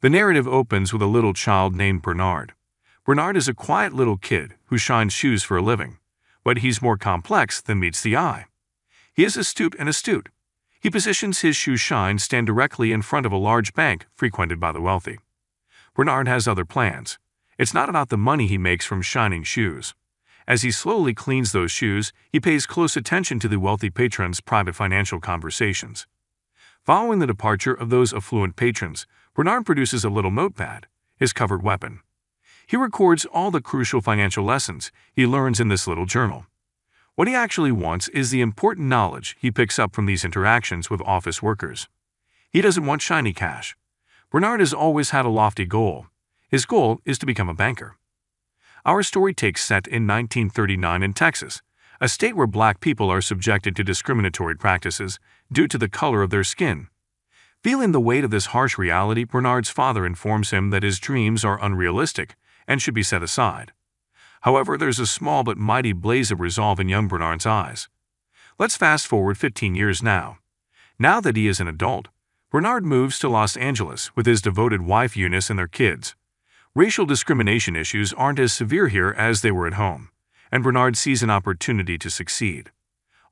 The narrative opens with a little child named Bernard. Bernard is a quiet little kid who shines shoes for a living, but he's more complex than meets the eye. He is astute. He positions his shoe shine stand directly in front of a large bank frequented by the wealthy. Bernard has other plans. It's not about the money he makes from shining shoes. As he slowly cleans those shoes, he pays close attention to the wealthy patron's private financial conversations. Following the departure of those affluent patrons, Bernard produces a little notepad, his covered weapon. He records all the crucial financial lessons he learns in this little journal. What he actually wants is the important knowledge he picks up from these interactions with office workers. He doesn't want shiny cash. Bernard has always had a lofty goal. His goal is to become a banker. Our story takes set in 1939 in Texas, a state where black people are subjected to discriminatory practices due to the color of their skin. Feeling the weight of this harsh reality, Bernard's father informs him that his dreams are unrealistic and should be set aside. However, there's a small but mighty blaze of resolve in young Bernard's eyes. Let's fast forward 15 years now. Now that he is an adult, Bernard moves to Los Angeles with his devoted wife Eunice and their kids. Racial discrimination issues aren't as severe here as they were at home, and Bernard sees an opportunity to succeed.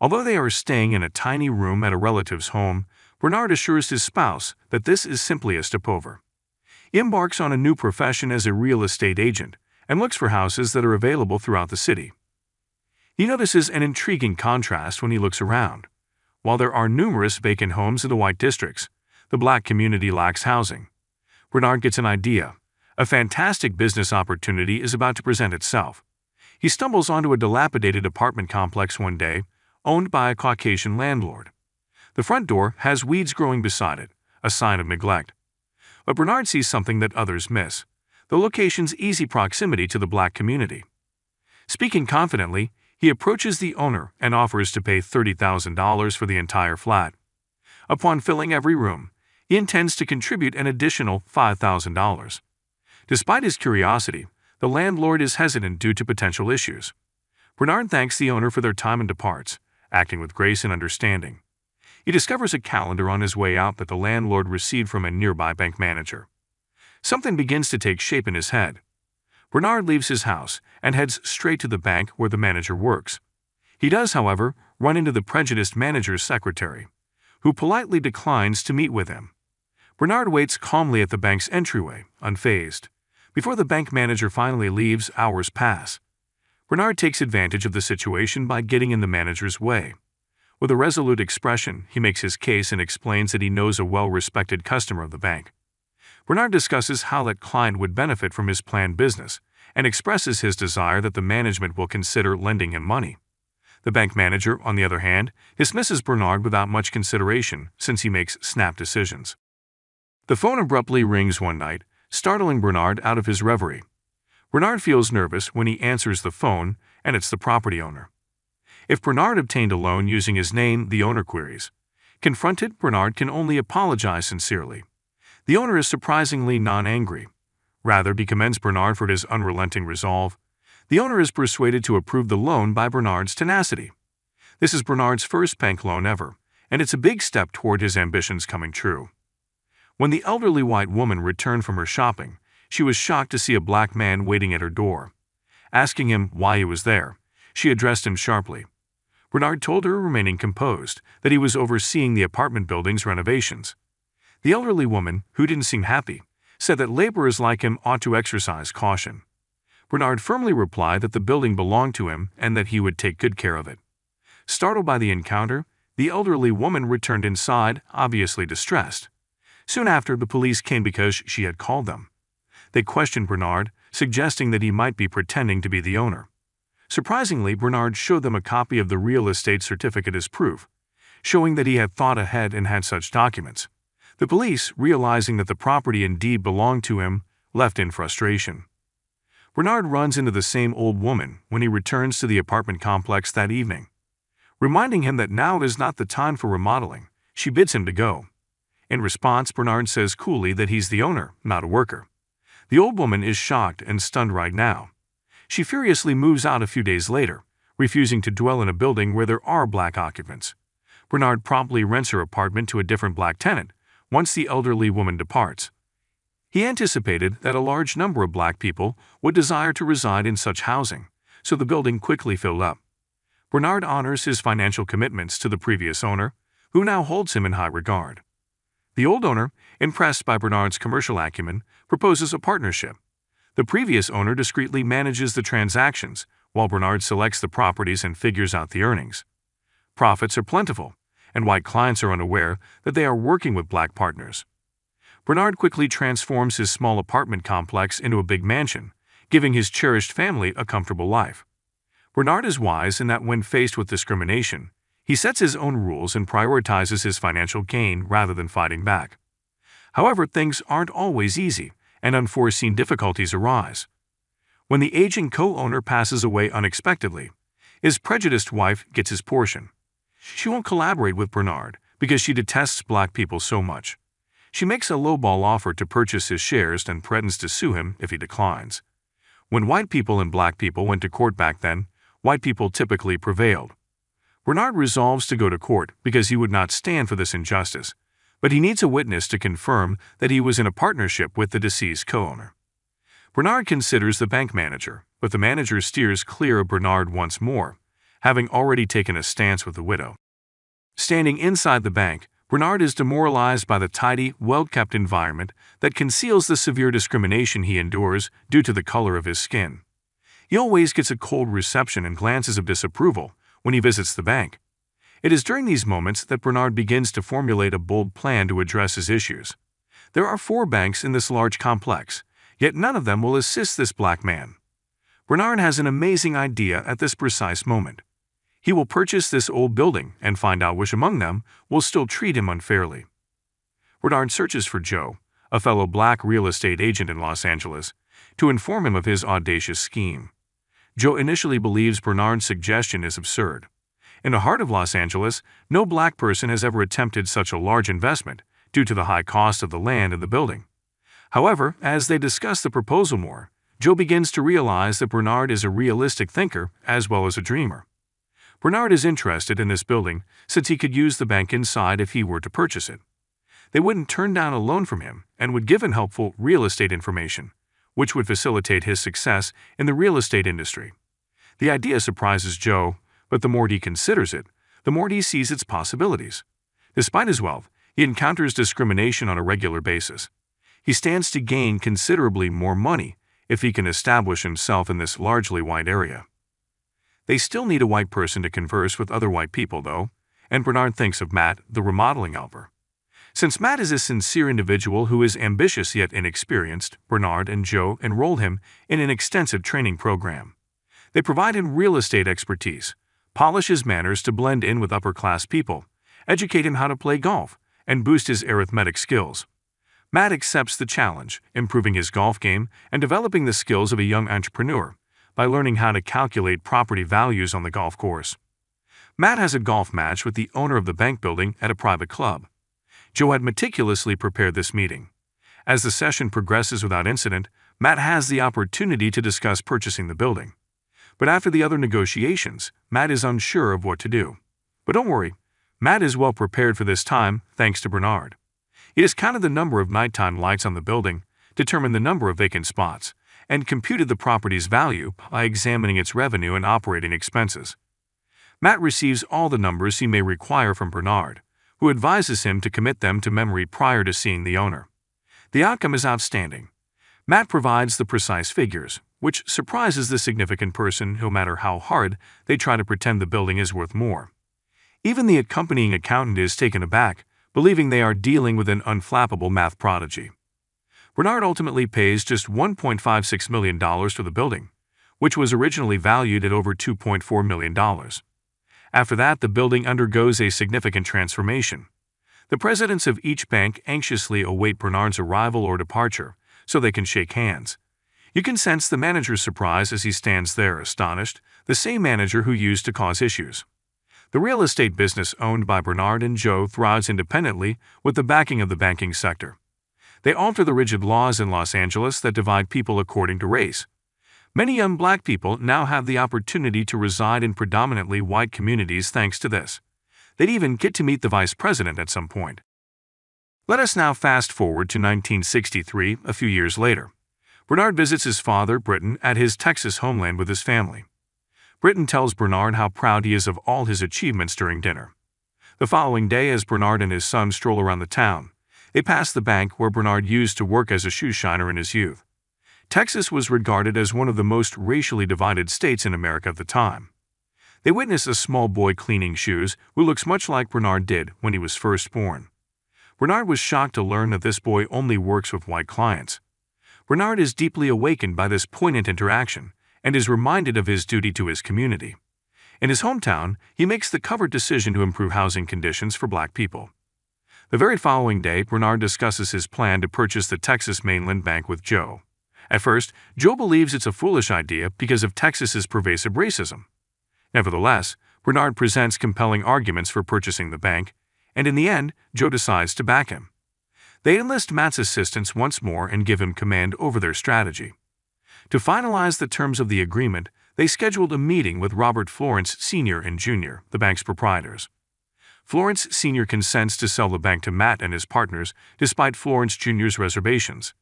Although they are staying in a tiny room at a relative's home, Bernard assures his spouse that this is simply a stopover. He embarks on a new profession as a real estate agent and looks for houses that are available throughout the city. He notices an intriguing contrast when he looks around. While there are numerous vacant homes in the white districts, the black community lacks housing. Bernard gets an idea. A fantastic business opportunity is about to present itself. He stumbles onto a dilapidated apartment complex one day, owned by a Caucasian landlord. The front door has weeds growing beside it, a sign of neglect. But Bernard sees something that others miss: the location's easy proximity to the black community. Speaking confidently, he approaches the owner and offers to pay $30,000 for the entire flat. Upon filling every room, he intends to contribute an additional $5,000. Despite his curiosity, the landlord is hesitant due to potential issues. Bernard thanks the owner for their time and departs, acting with grace and understanding. He discovers a calendar on his way out that the landlord received from a nearby bank manager. Something begins to take shape in his head. Bernard leaves his house and heads straight to the bank where the manager works. He does, however, run into the prejudiced manager's secretary, who politely declines to meet with him. Bernard waits calmly at the bank's entryway, unfazed. Before the bank manager finally leaves, hours pass. Bernard takes advantage of the situation by getting in the manager's way. With a resolute expression, he makes his case and explains that he knows a well-respected customer of the bank. Bernard discusses how that client would benefit from his planned business and expresses his desire that the management will consider lending him money. The bank manager, on the other hand, dismisses Bernard without much consideration since he makes snap decisions. The phone abruptly rings one night, startling Bernard out of his reverie. Bernard feels nervous when he answers the phone, and it's the property owner. If Bernard obtained a loan using his name, the owner queries. Confronted, Bernard can only apologize sincerely. The owner is surprisingly non-angry. Rather, he commends Bernard for his unrelenting resolve. The owner is persuaded to approve the loan by Bernard's tenacity. This is Bernard's first bank loan ever, and it's a big step toward his ambitions coming true. When the elderly white woman returned from her shopping, she was shocked to see a black man waiting at her door. Asking him why he was there, she addressed him sharply. Bernard told her, remaining composed, that he was overseeing the apartment building's renovations. The elderly woman, who didn't seem happy, said that laborers like him ought to exercise caution. Bernard firmly replied that the building belonged to him and that he would take good care of it. Startled by the encounter, the elderly woman returned inside, obviously distressed. Soon after, the police came because she had called them. They questioned Bernard, suggesting that he might be pretending to be the owner. Surprisingly, Bernard showed them a copy of the real estate certificate as proof, showing that he had thought ahead and had such documents. The police, realizing that the property indeed belonged to him, left in frustration. Bernard runs into the same old woman when he returns to the apartment complex that evening. Reminding him that now is not the time for remodeling, she bids him to go. In response, Bernard says coolly that he's the owner, not a worker. The old woman is shocked and stunned right now. She furiously moves out a few days later, refusing to dwell in a building where there are black occupants. Bernard promptly rents her apartment to a different black tenant once the elderly woman departs. He anticipated that a large number of black people would desire to reside in such housing, so the building quickly filled up. Bernard honors his financial commitments to the previous owner, who now holds him in high regard. The old owner, impressed by Bernard's commercial acumen, proposes a partnership. The previous owner discreetly manages the transactions, while Bernard selects the properties and figures out the earnings. Profits are plentiful, and white clients are unaware that they are working with black partners. Bernard quickly transforms his small apartment complex into a big mansion, giving his cherished family a comfortable life. Bernard is wise in that when faced with discrimination, he sets his own rules and prioritizes his financial gain rather than fighting back. However, things aren't always easy, and unforeseen difficulties arise. When the aging co-owner passes away unexpectedly, his prejudiced wife gets his portion. She won't collaborate with Bernard because she detests black people so much. She makes a lowball offer to purchase his shares and threatens to sue him if he declines. When white people and black people went to court back then, white people typically prevailed. Bernard resolves to go to court because he would not stand for this injustice, but he needs a witness to confirm that he was in a partnership with the deceased co-owner. Bernard considers the bank manager, but the manager steers clear of Bernard once more, having already taken a stance with the widow. Standing inside the bank, Bernard is demoralized by the tidy, well-kept environment that conceals the severe discrimination he endures due to the color of his skin. He always gets a cold reception and glances of disapproval when he visits the bank. It is during these moments that Bernard begins to formulate a bold plan to address his issues. There are 4 banks in this large complex, yet none of them will assist this black man. Bernard has an amazing idea at this precise moment. He will purchase this old building and find out which among them will still treat him unfairly. Bernard searches for Joe, a fellow black real estate agent in Los Angeles, to inform him of his audacious scheme. Joe initially believes Bernard's suggestion is absurd. In the heart of Los Angeles, no black person has ever attempted such a large investment due to the high cost of the land and the building. However, as they discuss the proposal more, Joe begins to realize that Bernard is a realistic thinker as well as a dreamer. Bernard is interested in this building since he could use the bank inside if he were to purchase it. They wouldn't turn down a loan from him and would give him helpful real estate information, which would facilitate his success in the real estate industry. The idea surprises Joe, but the more he considers it, the more he sees its possibilities. Despite his wealth, he encounters discrimination on a regular basis. He stands to gain considerably more money if he can establish himself in this largely white area. They still need a white person to converse with other white people, though, and Bernard thinks of Matt, the remodeling helper. Since Matt is a sincere individual who is ambitious yet inexperienced, Bernard and Joe enroll him in an extensive training program. They provide him real estate expertise, polish his manners to blend in with upper-class people, educate him how to play golf, and boost his arithmetic skills. Matt accepts the challenge, improving his golf game and developing the skills of a young entrepreneur by learning how to calculate property values on the golf course. Matt has a golf match with the owner of the bank building at a private club. Joe had meticulously prepared this meeting. As the session progresses without incident, Matt has the opportunity to discuss purchasing the building. But after the other negotiations, Matt is unsure of what to do. But don't worry, Matt is well prepared for this time thanks to Bernard. He has counted the number of nighttime lights on the building, determined the number of vacant spots, and computed the property's value by examining its revenue and operating expenses. Matt receives all the numbers he may require from Bernard, who advises him to commit them to memory prior to seeing the owner. The outcome is outstanding. Matt provides the precise figures, which surprises the significant person no matter how hard they try to pretend the building is worth more. Even the accompanying accountant is taken aback, believing they are dealing with an unflappable math prodigy. Bernard ultimately pays just $1.56 million for the building, which was originally valued at over $2.4 million. After that, the building undergoes a significant transformation. The presidents of each bank anxiously await Bernard's arrival or departure so they can shake hands. You can sense the manager's surprise as he stands there astonished, the same manager who used to cause issues. The real estate business owned by Bernard and Joe thrives independently with the backing of the banking sector. They alter the rigid laws in Los Angeles that divide people according to race. Many young black people now have the opportunity to reside in predominantly white communities thanks to this. They'd even get to meet the vice president at some point. Let us now fast forward to 1963, a few years later. Bernard visits his father, Britton, at his Texas homeland with his family. Britton tells Bernard how proud he is of all his achievements during dinner. The following day, as Bernard and his son stroll around the town, they pass the bank where Bernard used to work as a shoe shiner in his youth. Texas was regarded as one of the most racially divided states in America at the time. They witness a small boy cleaning shoes who looks much like Bernard did when he was first born. Bernard was shocked to learn that this boy only works with white clients. Bernard is deeply awakened by this poignant interaction and is reminded of his duty to his community. In his hometown, he makes the covert decision to improve housing conditions for black people. The very following day, Bernard discusses his plan to purchase the Texas Mainland Bank with Joe. At first, Joe believes it's a foolish idea because of Texas's pervasive racism. Nevertheless, Bernard presents compelling arguments for purchasing the bank, and in the end, Joe decides to back him. They enlist Matt's assistance once more and give him command over their strategy. To finalize the terms of the agreement, they scheduled a meeting with Robert Florence Sr. and Jr., the bank's proprietors. Florence Sr. consents to sell the bank to Matt and his partners, despite Florence Jr.'s reservations.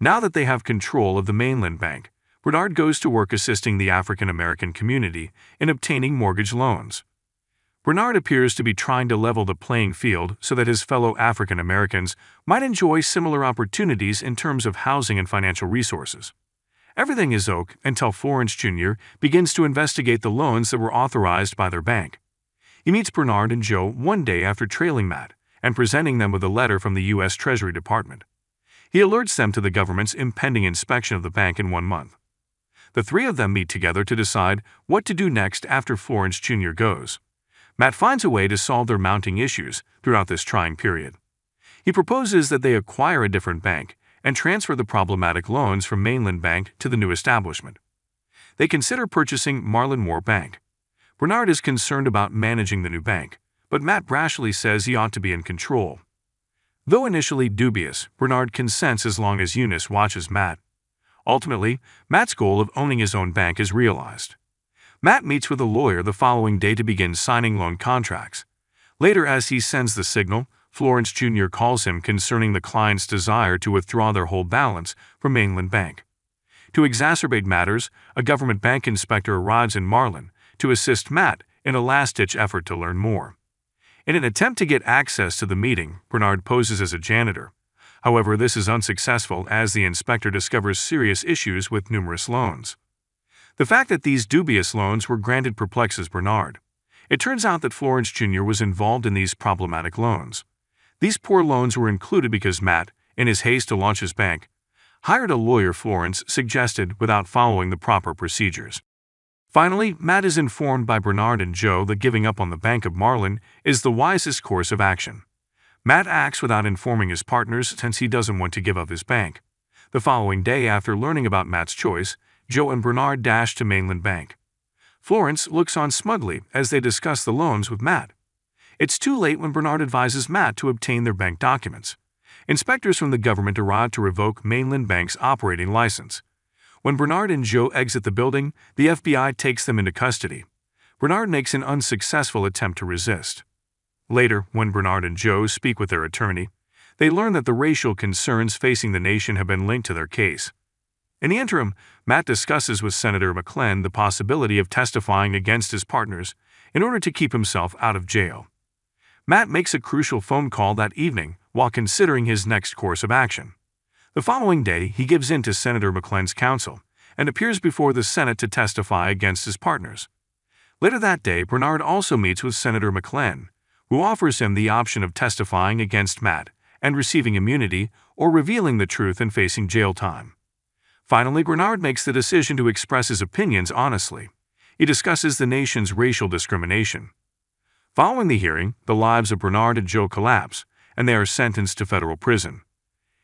Now that they have control of the mainland bank, Bernard goes to work assisting the African American community in obtaining mortgage loans. Bernard appears to be trying to level the playing field so that his fellow African Americans might enjoy similar opportunities in terms of housing and financial resources. Everything is okay until Florence Jr. begins to investigate the loans that were authorized by their bank. He meets Bernard and Joe one day after trailing Matt and presenting them with a letter from the U.S. Treasury Department. He alerts them to the government's impending inspection of the bank in 1 month. The three of them meet together to decide what to do next after Florence Jr. goes. Matt finds a way to solve their mounting issues throughout this trying period. He proposes that they acquire a different bank and transfer the problematic loans from Mainland Bank to the new establishment. They consider purchasing Marlin Moore Bank. Bernard is concerned about managing the new bank, but Matt brashly says he ought to be in control. Though initially dubious, Bernard consents as long as Eunice watches Matt. Ultimately, Matt's goal of owning his own bank is realized. Matt meets with a lawyer the following day to begin signing loan contracts. Later, as he sends the signal, Florence Jr. calls him concerning the client's desire to withdraw their whole balance from Mainland Bank. To exacerbate matters, a government bank inspector arrives in Marlin to assist Matt in a last-ditch effort to learn more. In an attempt to get access to the meeting, Bernard poses as a janitor. However, this is unsuccessful as the inspector discovers serious issues with numerous loans. The fact that these dubious loans were granted perplexes Bernard. It turns out that Florence Jr. was involved in these problematic loans. These poor loans were included because Matt, in his haste to launch his bank, hired a lawyer Florence suggested without following the proper procedures. Finally, Matt is informed by Bernard and Joe that giving up on the Bank of Marlin is the wisest course of action. Matt acts without informing his partners since he doesn't want to give up his bank. The following day, after learning about Matt's choice, Joe and Bernard dash to Mainland Bank. Florence looks on smugly as they discuss the loans with Matt. It's too late when Bernard advises Matt to obtain their bank documents. Inspectors from the government arrive to revoke Mainland Bank's operating license. When Bernard and Joe exit the building, the FBI takes them into custody. Bernard makes an unsuccessful attempt to resist. Later, when Bernard and Joe speak with their attorney, they learn that the racial concerns facing the nation have been linked to their case. In the interim, Matt discusses with Senator McClellan the possibility of testifying against his partners in order to keep himself out of jail. Matt makes a crucial phone call that evening while considering his next course of action. The following day, he gives in to Senator McClellan's counsel and appears before the Senate to testify against his partners. Later that day, Bernard also meets with Senator McClellan, who offers him the option of testifying against Matt and receiving immunity or revealing the truth and facing jail time. Finally, Bernard makes the decision to express his opinions honestly. He discusses the nation's racial discrimination. Following the hearing, the lives of Bernard and Joe collapse, and they are sentenced to federal prison.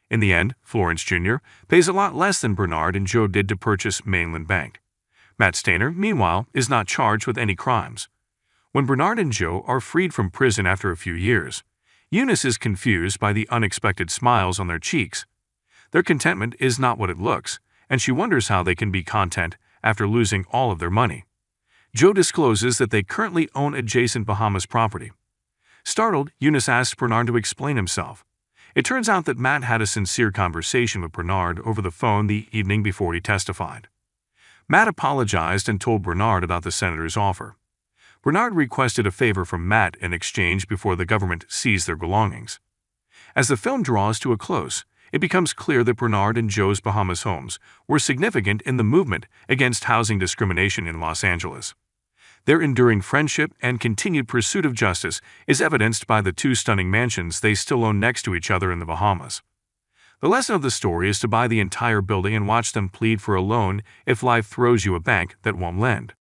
In the end, Florence Jr. pays a lot less than Bernard and Joe did to purchase Mainland Bank. Matt Stainer, meanwhile, is not charged with any crimes. When Bernard and Joe are freed from prison after a few years, Eunice is confused by the unexpected smiles on their cheeks. Their contentment is not what it looks, and she wonders how they can be content after losing all of their money. Joe discloses that they currently own adjacent Bahamas property. Startled, Eunice asks Bernard to explain himself. It turns out that Matt had a sincere conversation with Bernard over the phone the evening before he testified. Matt apologized and told Bernard about the senator's offer. Bernard requested a favor from Matt in exchange before the government seized their belongings. As the film draws to a close, it becomes clear that Bernard and Joe's Bahamas homes were significant in the movement against housing discrimination in Los Angeles. Their enduring friendship and continued pursuit of justice is evidenced by the 2 stunning mansions they still own next to each other in the Bahamas. The lesson of the story is to buy the entire building and watch them plead for a loan if life throws you a bank that won't lend.